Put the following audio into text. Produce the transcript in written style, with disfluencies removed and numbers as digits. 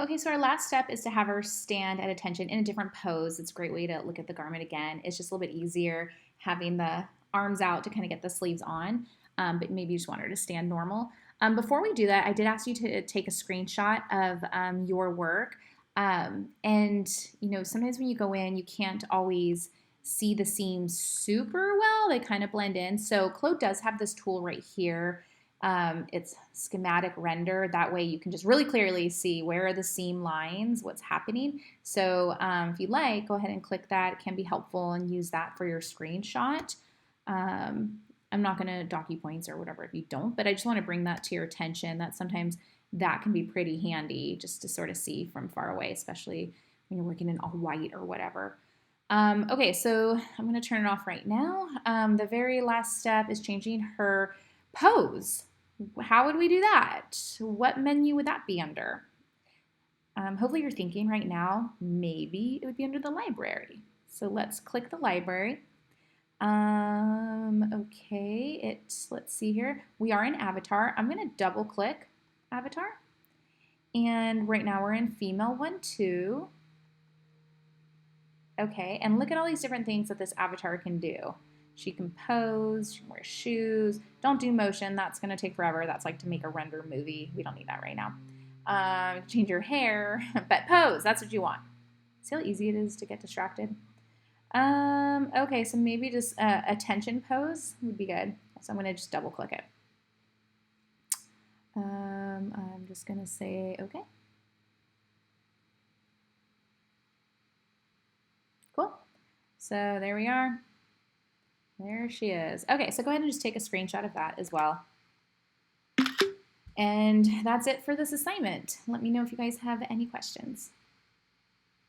Okay, so our last step is to have her stand at attention in a different pose. It's a great way to look at the garment again. It's just a little bit easier having the arms out to kind of get the sleeves on, but maybe you just want her to stand normal. Before we do that, I did ask you to take a screenshot of your work. And, sometimes when you go in, you can't always see the seams super well. They kind of blend in. So Claude does have this tool right here. It's Schematic Render. That way you can just really clearly see where are the seam lines, what's happening. So if you like, go ahead and click that. It can be helpful and use that for your screenshot. I'm not going to dock you points or whatever if you don't, but I just want to bring that to your attention that sometimes that can be pretty handy just to sort of see from far away, especially when you're working in all white or whatever. Okay, so I'm going to turn it off right now. The very last step is changing her pose. How would we do that? What menu would that be under? Hopefully you're thinking right now, maybe it would be under the library. So let's click the library. Okay, let's see here. We are in Avatar. I'm going to double click Avatar. And right now we're in Female 1-2. Okay, and look at all these different things that this avatar can do. She can pose, she can wear shoes. Don't do motion, that's gonna take forever. That's like to make a render movie. We don't need that right now. Change your hair, but pose, that's what you want. See how easy it is to get distracted? Okay, so maybe just attention pose would be good. So I'm gonna just double click it. I'm just gonna say okay. Cool. So there we are. There she is. Okay, so go ahead and just take a screenshot of that as well. And that's it for this assignment. Let me know if you guys have any questions.